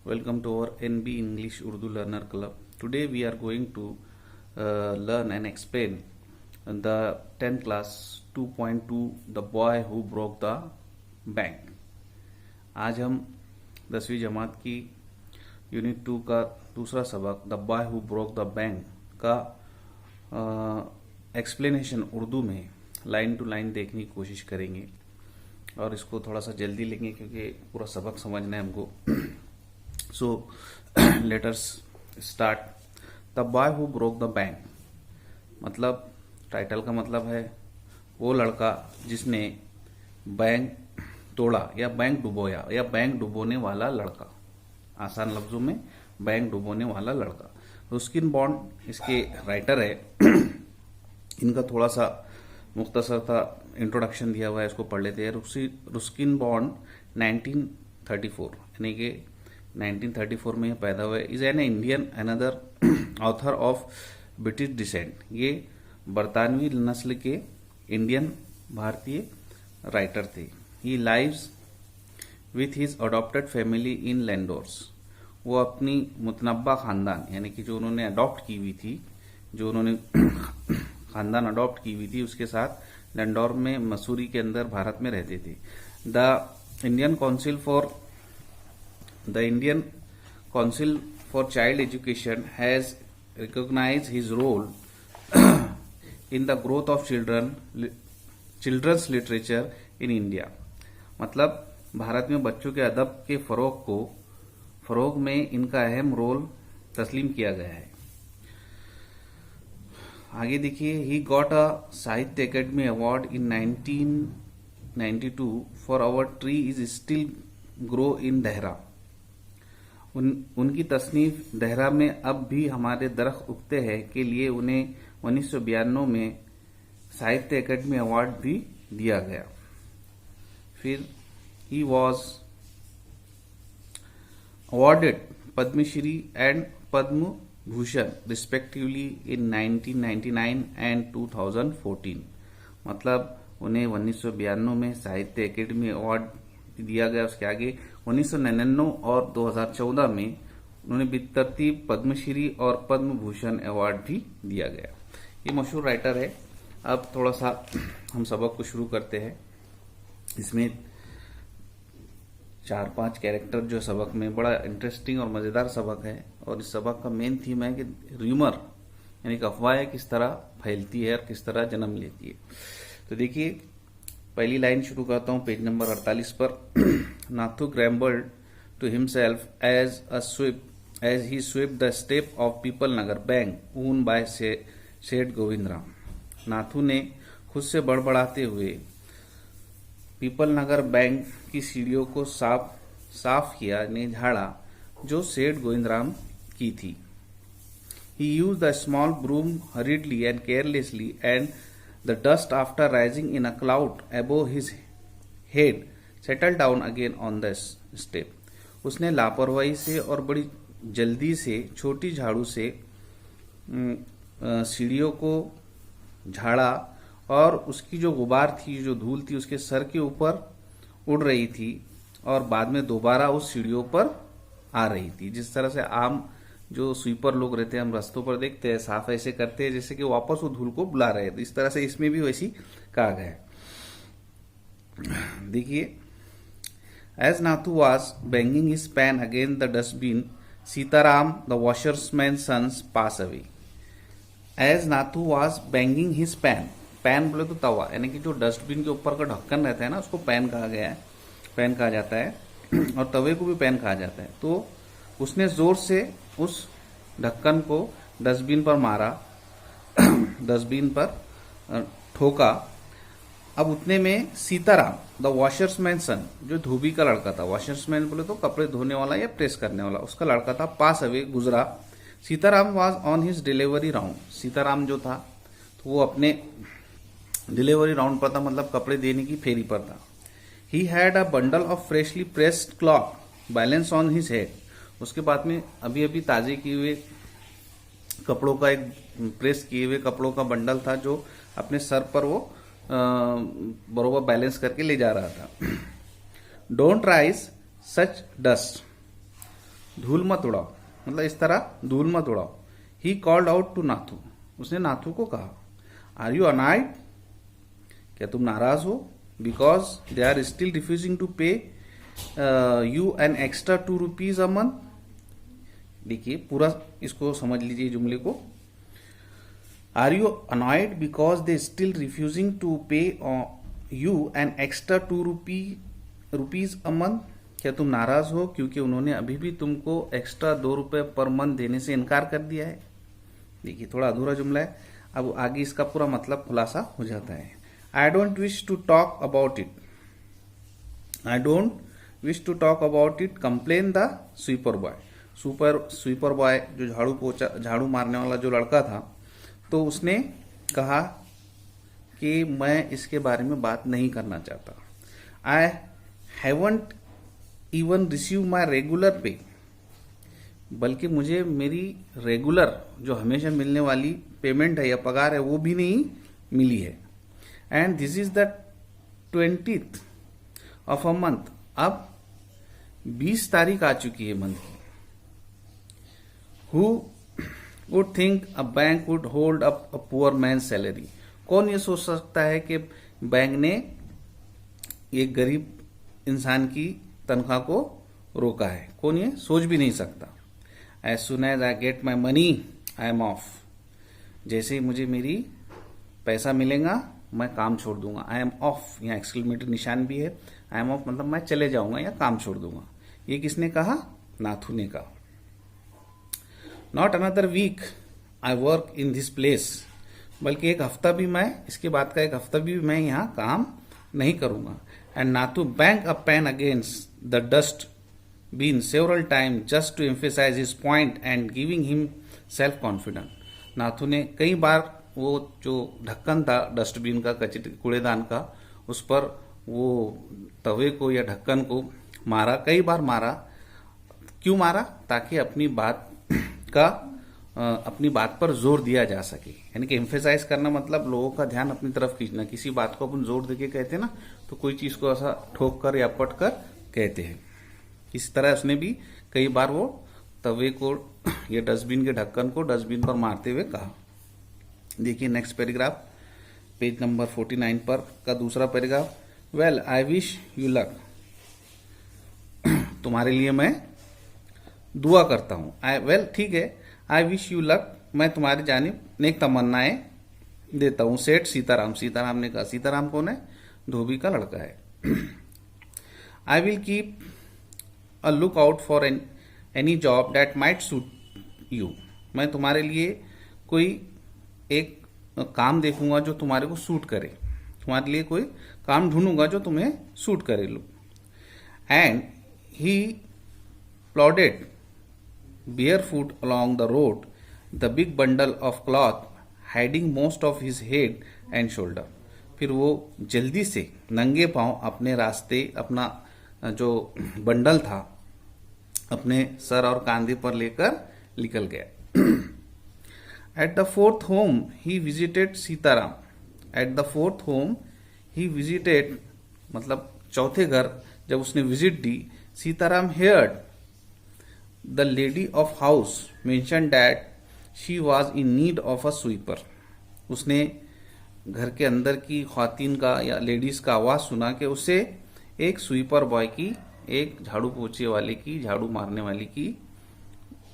Welcome to our NB English Urdu Learner Club. Today we are going to learn and explain the 10th class 2.2 The Boy Who Broke the Bank. आज हम 10वीं जमात की unit 2 का दूसरा सबक the boy who broke the bank का explanation Urdu में line to line देखने की कोशिश करेंगे और इसको थोड़ा सा जल्दी लेंगे क्योंकि पूरा सबक समझना है हमको. So let us start. The boy who broke the bank मतलब टाइटल का मतलब है वो लड़का जिसने बैंक तोड़ा या बैंक डुबोया या बैंक डुबोने वाला लड़का. आसान लफ्जों में बैंक डुबोने वाला लड़का. रुस्किन बॉन्ड इसके राइटर है. इनका थोड़ा सा मुख्तसर था इंट्रोडक्शन दिया हुआ है, इसको पढ़ लेते हैं. रुस्किन बॉन्ड 1934 यानी कि 1934 में पैदा हुए. Is an Indian another author of British descent. ये बरतानवी नस्ल के इंडियन भारतीय राइटर थे. He lives with his adopted family in Landours. वो अपनी मुतनब्बा खानदान यानी कि जो उन्होंने अडॉप्ट की हुई थी, जो उन्होंने खानदान अडॉप्ट की हुई थी, उसके साथ लैंडोर में मसूरी के अंदर भारत में रहते थे. The Indian council for child education has recognised his role in the growth of children's literature in India. मतलब भारत में बच्चों के अदब के फरोग में इनका अहम रोल तस्लीम किया गया है. आगे देखिए. ही got a Sahitya Akademi award in 1992 for our tree is still grow in Dehra. उनकी तसनीफ देहरा में अब भी हमारे दरख्त उगते हैं के लिए उन्हें 1992 में साहित्य अकेडमी अवार्ड भी दिया गया. फिर he was awarded Padma Shri and Padma Bhushan respectively in 1999 and 2014. मतलब उन्हें 1992 में साहित्य अकेडमी अवार्ड दिया गया. उसके आगे 1999 और 2014 में उन्होंने बितरतीब पद्मश्री और पद्म भूषण अवार्ड भी दिया गया. ये मशहूर राइटर है. अब थोड़ा सा हम सबक को शुरू करते हैं. इसमें 4-5 कैरेक्टर जो सबक में बड़ा इंटरेस्टिंग और मजेदार सबक है. और इस सबक का मेन थीम है कि र्यूमर यानी कि अफवाहें किस तरह फैलती है और किस तरह जन्म लेती है. तो देखिए, पहली लाइन शुरू करता हूं पेज नंबर 48 पर. Nathu grumbled to himself as he sweep the step of Peepal Nagar bank own by Seth Govind Ram. Nathu ने खुद से बड़बड़ाते हुए पीपल नगर बैंक की सीढ़ियों को साफ किया ने झाड़ा जो सेठ गोविंदराम की थी. He used the small broom hurriedly and carelessly and the dust after rising in a cloud above his head settle down again on the step. उसने लापरवाही से और बड़ी जल्दी से छोटी झाड़ू से सीढ़ियों को झाड़ा और उसकी जो गुबार थी, जो धूल थी, उसके सर के ऊपर उड़ रही थी और बाद में दोबारा उस सीढ़ियों पर आ रही थी. जिस तरह से आम जो स्वीपर लोग रहते हैं, हम रास्तों पर देखते हैं, साफ ऐसे करते हैं जैसे कि वापस वो धूल को बुला रहे हैं. तो इस तरह से इसमें भी वैसी कहा गया है. देखिए. As Nathu was banging his pan again the dustbin Sitaram the washerman's son's pass away. As Nathu was banging his pan. Pan बोले तो तवा यानी कि जो डस्टबिन के ऊपर का ढक्कन रहता है ना, उसको पैन कहा गया है, पैन कहा जाता है. और तवे को भी पैन कहा जाता है. तो उसने जोर से उस ढक्कन को डस्टबिन पर मारा, डस्टबिन पर ठोका. अब उतने में सीताराम द वॉशर्समैन सन, जो धोबी का लड़का था, वॉशर्समैन बोले तो कपड़े धोने वाला या प्रेस करने वाला, उसका लड़का था, पास अवे गुजरा. Sitaram was on his delivery round. Sitaram जो था तो वो अपने डिलीवरी राउंड पर था, मतलब कपड़े देने की फेरी पर था. He had a bundle of freshly pressed cloth balance on his head. उसके बाद में अभी अभी ताजे किए हुए कपड़ों का, एक प्रेस किए हुए कपड़ों का बंडल था जो अपने सर पर वो बरोबर बैलेंस करके ले जा रहा था. Don't raise such dust. धूल मत उड़ाओ, मतलब इस तरह धूल मत उड़ाओ। He called out to Nathu, उसने नाथू को कहा, आर यू अनाइड, क्या तुम नाराज हो, because they are still refusing to pay you an extra 2 rupees a month. देखिए पूरा इसको समझ लीजिए जुमले को। Are you annoyed because they still refusing to pay you an extra 2 rupees a month, क्या तुम नाराज हो क्योंकि उन्होंने अभी भी तुमको एक्स्ट्रा 2 रुपए पर मंथ देने से इनकार कर दिया है। देखिए थोड़ा अधूरा जुमला है, अब आगे इसका पूरा मतलब खुलासा हो जाता है। I don't wish to talk about it, I don't wish to talk about it, complained the sweeper boy. Sweeper boy जो झाड़ू मारने वाला जो लड़का था, तो उसने कहा कि मैं इसके बारे में बात नहीं करना चाहता। I haven't even receive my regular पे, बल्कि मुझे मेरी रेगुलर जो हमेशा मिलने वाली पेमेंट है या पगार है वो भी नहीं मिली है। And this is the 20th of a month, अब 20 तारीख आ चुकी है मंथ की। Who would think a bank would hold up a poor man salary, कौन ये सोच सकता है कि बैंक ने एक गरीब इंसान की तनख्वाह को रोका है, कौन ये सोच भी नहीं सकता। As soon as I get my money I am off, जैसे ही मुझे मेरी पैसा मिलेगा मैं काम छोड़ दूंगा। आई एम ऑफ, यहाँ एक्सक्लेमेटरी निशान भी है। आई एम ऑफ मतलब मैं चले जाऊंगा या काम छोड़ दूंगा। ये किसने कहा, नाथू ने कहा। Not another week I work in this place, बल्कि एक हफ्ता भी मैं, इसके बाद का एक हफ्ता भी मैं यहाँ काम नहीं करूंगा। And Nathu bang a pan against the dustbin several time just to emphasise his point and giving himself confident. Nathu ने कई बार वो जो ढक्कन था डस्टबिन का, कूड़ेदान का, उस पर वो तवे को या ढक्कन को मारा, कई बार मारा। क्यों मारा, ताकि अपनी बात पर जोर दिया जा सके। यानी कि एम्फेसाइज करना मतलब लोगों का ध्यान अपनी तरफ खींचना। किसी बात को अपन जोर देके कहते हैं ना, तो कोई चीज को ऐसा ठोक कर या पट कर कहते हैं। इस तरह उसने भी कई बार वो तवे को या डस्टबिन के ढक्कन को डस्टबिन पर मारते हुए कहा। देखिए नेक्स्ट पैराग्राफ, पेज नंबर 49 पर का दूसरा paragraph. Well I wish you luck, तुम्हारे लिए मैं दुआ करता हूं। वेल ठीक है, आई विश यू लक, मैं तुम्हारी जानिब नेक तमन्नाएं देता हूं। सेठ सीताराम, सीताराम ने कहा। सीताराम कौन है, धोबी का लड़का है। I will keep a look out for any job that might suit you, मैं तुम्हारे लिए कोई एक काम देखूंगा जो तुम्हारे को सूट करे, तुम्हारे लिए कोई काम ढूंढूंगा जो तुम्हें सूट करे। लो and he plodded barefoot along the road, the big bundle of cloth hiding most of his head and shoulder. फिर वो जल्दी से नंगे पांव अपने रास्ते, अपना जो बंडल था अपने सर और कांधे पर लेकर निकल गया। At the fourth home he visited Sitaram, at the fourth home he visited मतलब चौथे घर जब उसने visit the, Sitaram heard the lady of house mentioned that she was in need of a sweeper. उसने घर के अंदर की ख्वातीन का या लेडीज का आवाज सुना कि उसे एक स्वीपर बॉय की, एक झाड़ू पोछे वाले की, झाड़ू मारने वाली की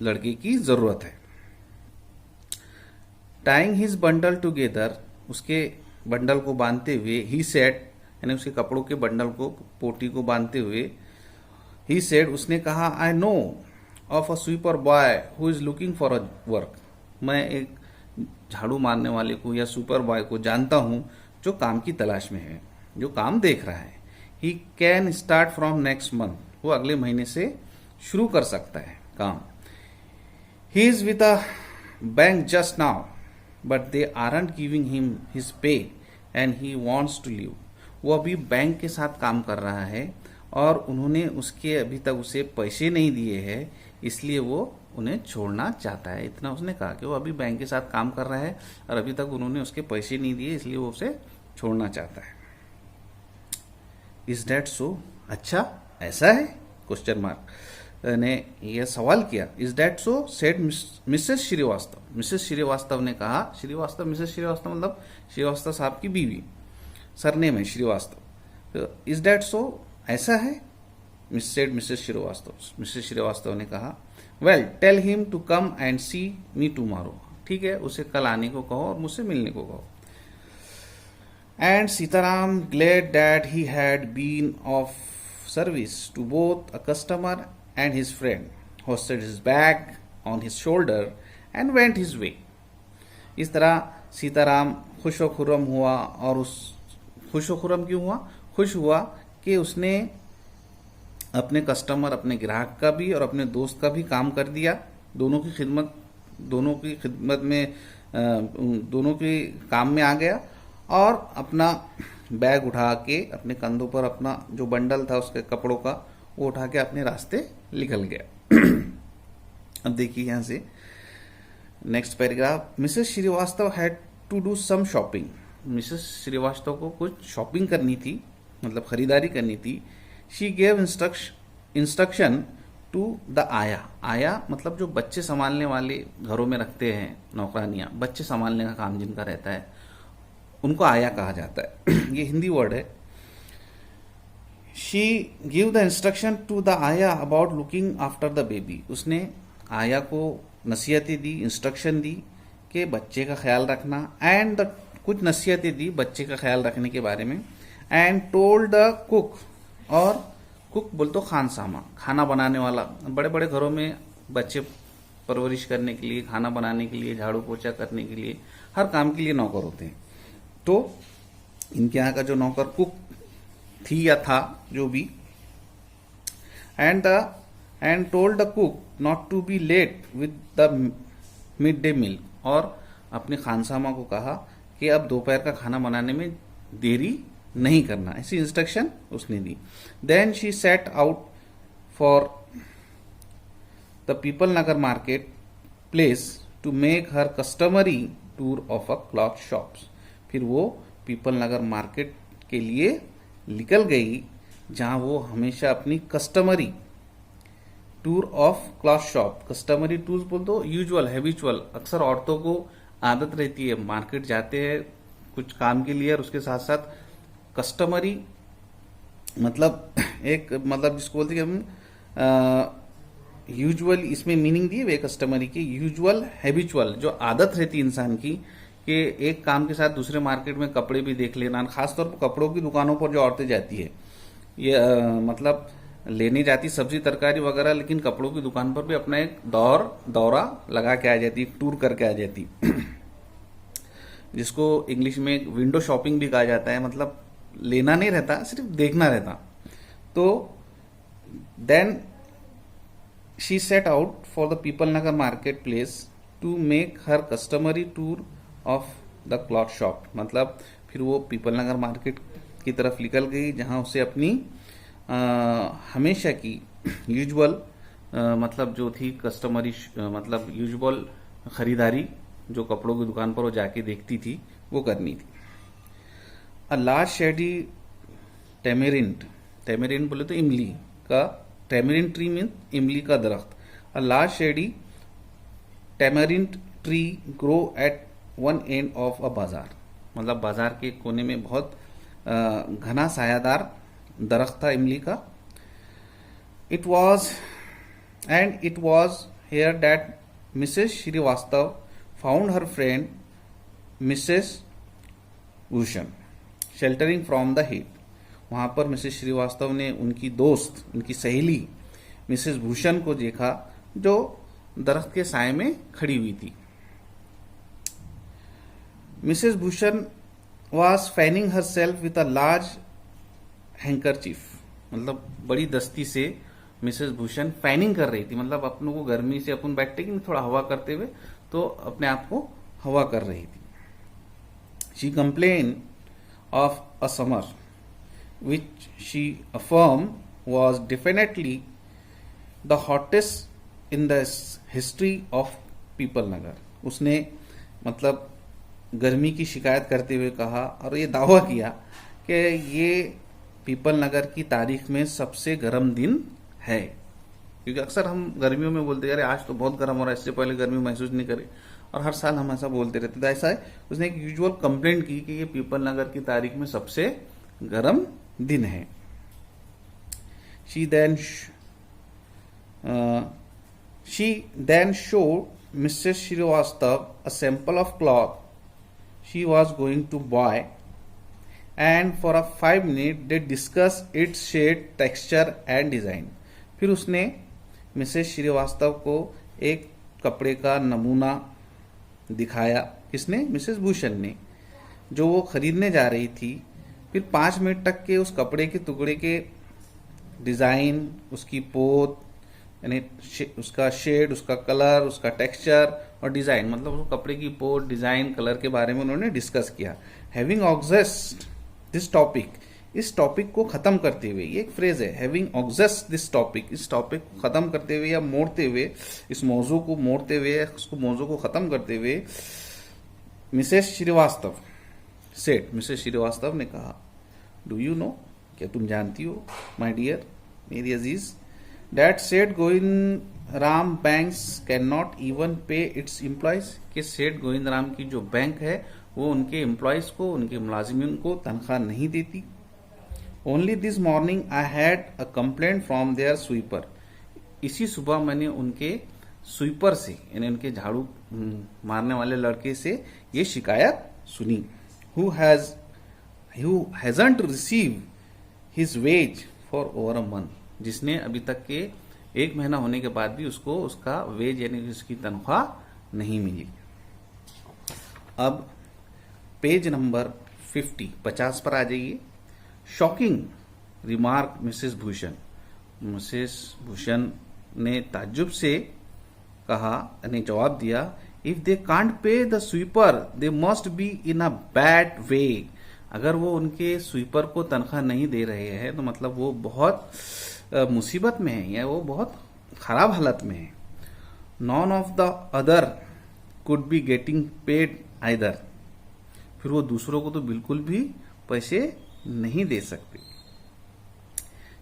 लड़के की जरूरत है। टाइंग हिज बंडल टुगेदर, उसके बंडल को बांधते हुए, ही सेड यानी उसके कपड़ों के बंडल को, पोटी को बांधते हुए, ही सेड उसने कहा, I know of a sweeper boy who is looking for a work, मैं एक झाड़ू मारने वाले को या सुपर बॉय को जानता हूं जो काम की तलाश में है, जो काम देख रहा है। He can start from next month, वो अगले महीने से शुरू कर सकता है काम। He is with a bank just now but they aren't giving him his pay and he wants to leave, वो अभी बैंक के साथ काम कर रहा है और उन्होंने उसके अभी तक उसे पैसे नहीं दिए हैं, इसलिए वो उन्हें छोड़ना चाहता है। इतना उसने कहा कि वो अभी बैंक के साथ काम कर रहा है और अभी तक उन्होंने उसके पैसे नहीं दिए, इसलिए वो उसे छोड़ना चाहता है। इज दैट सो, अच्छा ऐसा है, क्वेश्चन मार्क। ने यह सवाल किया, is that so, said Mrs Srivastava. Mrs Srivastava ने कहा, श्रीवास्तव मिसेस श्रीवास्तव मतलब श्रीवास्तव साहब की बीवी, सरनेम है श्रीवास्तव। इज दैट सो, ऐसा है, said Mrs Srivastava. Mrs Srivastava ने कहा, well tell him to come and see me tomorrow, ठीक है, उसे कल आने को कहो और मुझसे मिलने को कहो। And Sitaram glad that he had been of service to both a customer and his friend, hoisted his bag on his shoulder and went his way. इस तरह सीताराम खुशो खुर्रम हुआ, और उस खुशो खुर्रम क्यों हुआ, खुश हुआ कि उसने अपने कस्टमर, अपने ग्राहक का भी और अपने दोस्त का भी काम कर दिया, दोनों की खिदमत में, दोनों के काम में आ गया, और अपना बैग उठा के अपने कंधों पर अपना जो बंडल था उसके कपड़ों का वो उठा के अपने रास्ते निकल गया। अब देखिए यहां से next paragraph, Mrs Srivastava had to do some shopping. Mrs Srivastava को कुछ शॉपिंग करनी थी, मतलब खरीदारी करनी थी। She gave instruction to the ayah. Ayah मतलब जो बच्चे संभालने वाले घरों में रखते हैं, नौकरानियां, बच्चे संभालने का काम जिनका रहता है, उनको आया कहा जाता है। ये हिंदी वर्ड है। She give the instruction to the ayah about looking after the baby. उसने आया को नसीहतें दी, इंस्ट्रक्शन दी कि बच्चे का ख्याल रखना, एंड कुछ नसीहतें दी बच्चे का ख्याल रखने के बारे में। एंड टोल्ड द कुक, और कुक बोल तो खानसामा, खाना बनाने वाला। बड़े बड़े घरों में बच्चे परवरिश करने के लिए, खाना बनाने के लिए, झाड़ू पोछा करने के लिए, हर काम के लिए नौकर होते हैं। तो इनके यहाँ का जो नौकर कुक थी या था, जो भी, and told the cook not to be late with the mid day meal, और अपने खानसामा को कहा कि अब दोपहर का खाना बनाने में देरी नहीं करना, ऐसी इंस्ट्रक्शन उसने दी। Then she set out for the Peepal Nagar market place to make her customary tour of a cloth shops. फिर वो पीपल नगर मार्केट के लिए निकल गई, जहां वो हमेशा अपनी customary tour of cloth shop, customary tours बोल दो, यूजुअल, हैबिचुअल, अक्सर औरतों को आदत रहती है मार्केट जाते हैं कुछ काम के लिए, और उसके साथ साथ कस्टमरी मतलब एक, मतलब जिसको बोलते हैं हम यूजुअल, इसमें मीनिंग दी है कस्टमरी की, यूजुअल, हैबिचुअल, जो आदत रहती है इंसान की कि एक काम के साथ दूसरे मार्केट में कपड़े भी देख लेना। खासतौर पर कपड़ों की दुकानों पर जो औरतें जाती है, ये मतलब लेने जाती सब्जी तरकारी वगैरह, लेकिन कपड़ों की दुकान पर भी अपना एक दौरा लगा के आ जाती, टूर करके आ जाती, जिसको इंग्लिश में विंडो शॉपिंग भी कहा जाता है। मतलब लेना नहीं रहता, सिर्फ देखना रहता। तो then she set out for the Peepal Nagar market place to make her customary tour of the cloth shop. मतलब फिर वो पीपल नगर मार्केट की तरफ निकल गई, जहां उसे अपनी हमेशा की यूजुअल मतलब जो थी कस्टमरी, मतलब यूजुअल खरीदारी जो कपड़ों की दुकान पर वो जाके देखती थी, वो करनी थी। अ लार्ज शेडी टेमेरिंड, टेमेरिंड बोले तो इमली का, टेमेरिंड ट्री मीन इमली का दरख्त। A large shady tamarind tree grow at one end of a bazaar, मतलब बाजार के कोने में बहुत घना सायादार दरख्त था इमली का। It was here that Mrs Srivastava found her friend Mrs Bhushan sheltering from the heat. वहां पर मिसेस श्रीवास्तव ने उनकी दोस्त, उनकी सहेली मिसेस भूषण को देखा, जो दरख्त के साय में खड़ी हुई थी। Mrs Bhushan was fanning her self with a large handkerchief, मतलब बड़ी दस्ती से मिसेस भूषण फैनिंग कर रही थी, मतलब अपनों को गर्मी से अपन बैठते कि थोड़ा हवा करते हुए, तो अपने आप को हवा कर रही थी। She complain of a summer which she affirm was definitely the hottest in the history of Peepal Nagar. उसने मतलब गर्मी की शिकायत करते हुए कहा और ये दावा किया कि ये पीपल नगर की तारीख में सबसे गर्म दिन है। क्योंकि अक्सर हम गर्मियों में बोलते हैं अरे आज तो बहुत गर्म हो रहा है, इससे पहले गर्मी महसूस नहीं करे, और हर साल हम ऐसा बोलते रहते। तो ऐसा है, उसने एक यूजुअल कंप्लेंट की कि ये पीपल नगर की तारीख में सबसे गर्म दिन है। She then showed Mrs. Srivastava a sample of cloth she was going to buy, and for a 5 minutes they discussed its shade, texture and design. फिर उसने मिसेस श्रीवास्तव को एक कपड़े का नमूना दिखाया। किसने? मिसेस भूषण ने, जो वो खरीदने जा रही थी। फिर 5 मिनट तक के उस कपड़े के टुकड़े के डिजाइन, उसकी पोत, यानी उसका शेड, उसका कलर, उसका टेक्सचर और डिजाइन, मतलब उस कपड़े की पोत, डिजाइन, कलर के बारे में उन्होंने डिस्कस किया। हैविंग ऑब्सेस्ड दिस टॉपिक, इस टॉपिक को खत्म करते हुए, ये एक फ्रेज है, हैविंग ऑब्सेस्ड दिस टॉपिक, इस टॉपिक को खत्म करते हुए या मोड़ते हुए, इस मौजू को मोड़ते हुए, उसको मौजू को खत्म करते हुए, Mrs Srivastava said, Mrs Srivastava ने कहा, डू यू नो, क्या तुम जानती हो माय डियर, मेरी अजीज, that सेठ Govind Ram banks can not even पे इट्स एम्प्लॉयज, कि सेठ गोविंद राम की जो बैंक है वो उनके एम्प्लॉयज को, उनके मुलाजिमीन को तनख्वाह नहीं देती। Only this morning I had a complaint from their sweeper, इसी सुबह मैंने उनके स्वीपर से, यानी उनके झाड़ू मारने वाले लड़के से ये शिकायत सुनी। who hasn't received his wage for over a month, जिसने अभी तक के 1 महीना होने के बाद भी उसको उसका वेज यानी उसकी तनख्वाह नहीं मिली। अब पेज नंबर 50 पर आ जाइए। Shocking remark Mrs Bhushan, Mrs Bhushan ने ताज्जुब से कहा, यानी जवाब दिया, if they can't pay the sweeper they must be in a bad way, अगर वो उनके स्वीपर को तनख्वाह नहीं दे रहे हैं तो मतलब वो बहुत मुसीबत में है या वो बहुत खराब हालत में है। None of the other could be getting paid either, फिर वो दूसरों को तो बिल्कुल भी पैसे नहीं दे सकते।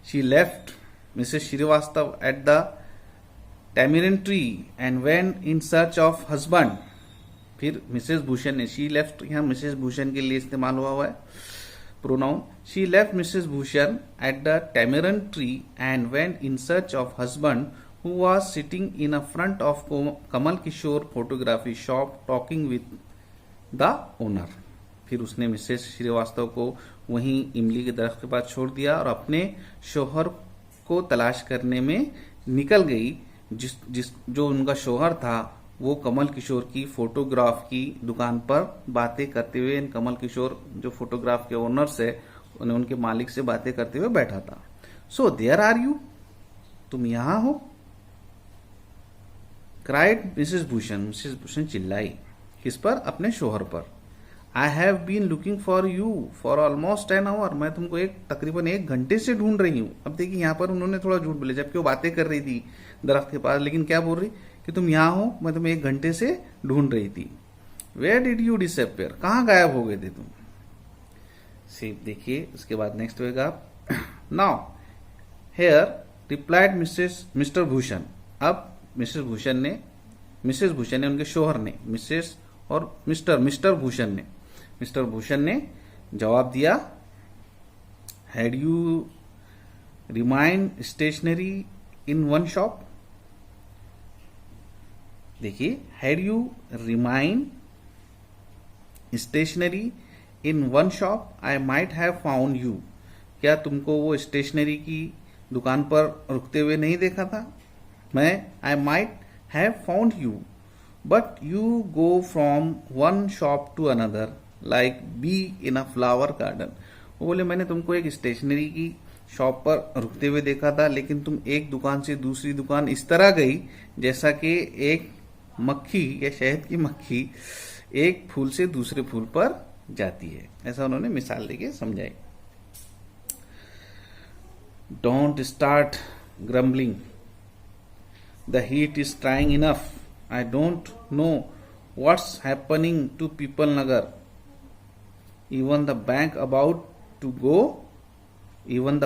She left Mrs Srivastava at the tamarind tree and went in search of husband, फिर मिसेस भूषण ने, शी लेफ्ट यहां मिसेस भूषण के लिए इस्तेमाल हुआ है pronoun. She left Mrs Bhushan at the tamarind tree and went in search of husband who was sitting in a front of Kamal Kishore photography shop talking with the owner, फिर उसने Mrs Srivastava को वहीं इमली के दरख्त के पास छोड़ दिया और अपने शोहर को तलाश करने में निकल गई, जो उनका शोहर था वो कमल किशोर की फोटोग्राफ की दुकान पर बातें करते हुए, इन कमल किशोर जो फोटोग्राफ के ओनर्स है उनके मालिक से बातें करते हुए बैठा था। सो देयर आर यू, तुम यहां हो, क्राइड मिसेस भूषण चिल्लाई, किस पर? अपने शोहर पर। I have been looking for you for almost an hour, मैं तुमको तकरीबन 1 घंटे से ढूंढ रही हूं। अब देखिए यहां पर उन्होंने थोड़ा झूठ बोले, जबकि वो बातें कर रही थी दरख्त के पास, लेकिन क्या बोल रही कि तुम यहां हो, मैं तुम्हें 1 घंटे से ढूंढ रही थी। वेयर डिड यू डिसअपियर, कहां गायब हो गए थे तुम? सिर्फ देखिए उसके बाद नेक्स्ट होगा, now here replied mister Bhushan, अब मिसेस भूषण ने उनके शोहर ने, मिसेस और मिस्टर भूषण ने जवाब दिया, had you remained stationary in one shop, देखिए had you remained stationary in one shop I might have found you, क्या तुमको वो स्टेशनरी की दुकान पर रुकते हुए नहीं देखा था? मैं I might have found you but you go from one shop to another like bee in a flower garden, वो बोले मैंने तुमको एक स्टेशनरी की शॉप पर रुकते हुए देखा था, लेकिन तुम एक दुकान से दूसरी दुकान इस तरह गई जैसा कि एक मक्खी या शहद की मक्खी एक फूल से दूसरे फूल पर जाती है, ऐसा उन्होंने मिसाल देके समझाई। Don't start grumbling, the heat is trying enough, I don't know what's happening to Peepal Nagar, even the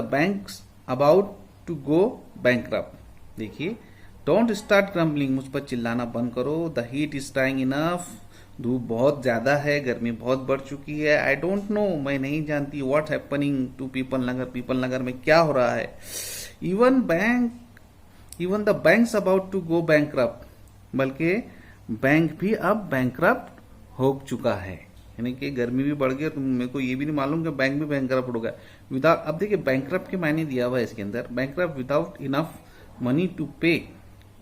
banks about to go bankrupt, देखिए, डोंट स्टार्ट ग्रम्बलिंग, मुझ पर चिल्लाना बंद करो। The heat is trying enough, धूप बहुत ज्यादा है, गर्मी बहुत बढ़ चुकी है। आई डोंट नो, मैं नहीं जानती। What happening to Peepal Nagar, Peepal Nagar में क्या हो रहा है। Even the banks about to go bankrupt, बल्कि बैंक भी अब बैंकरप्ट हो चुका है। यानी कि गर्मी भी बढ़ गई, तो मेरे को ये भी नहीं मालूम कि बैंक भी बैंकरप्ट हो गया। विदाउट, अब देखिए बैंकरप्ट के मायने दिया हुआ है इसके अंदर, bankrupt without enough money to pay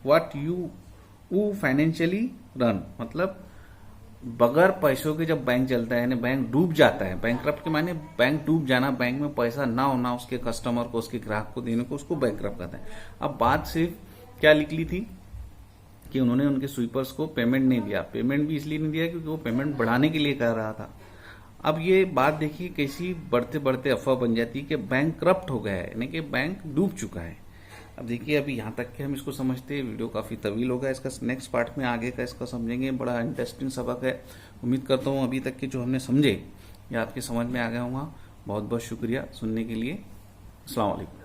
what you financially run, मतलब बगैर पैसों के जब बैंक चलता है, यानी बैंक डूब जाता है। बैंकरप्ट के माने बैंक डूब जाना, बैंक में पैसा ना होना उसके कस्टमर को, उसके ग्राहक को देने को, उसको बैंकरप्ट कहते हैं। अब बात सिर्फ क्या निकली थी कि उन्होंने उनके स्वीपर्स को पेमेंट नहीं दिया। पेमेंट भी इसलिए नहीं दिया क्योंकि वो पेमेंट बढ़ाने के लिए कह रहा था। अब ये बात देखिए कैसी बढ़ते बढ़ते अफवाह बन जाती है कि बैंक करप्ट हो गया है, यानी कि बैंक डूब चुका है। अब देखिए, अभी यहाँ तक के हम इसको समझते हैं, वीडियो काफी तवील होगा। इसका नेक्स्ट पार्ट में आगे का इसका समझेंगे, बड़ा इंटरेस्टिंग सबक है। उम्मीद करता हूँ अभी तक के जो हमने समझे ये आपके समझ में आ गया होगा। बहुत बहुत शुक्रिया सुनने के लिए। अस्सलाम वालेकुम।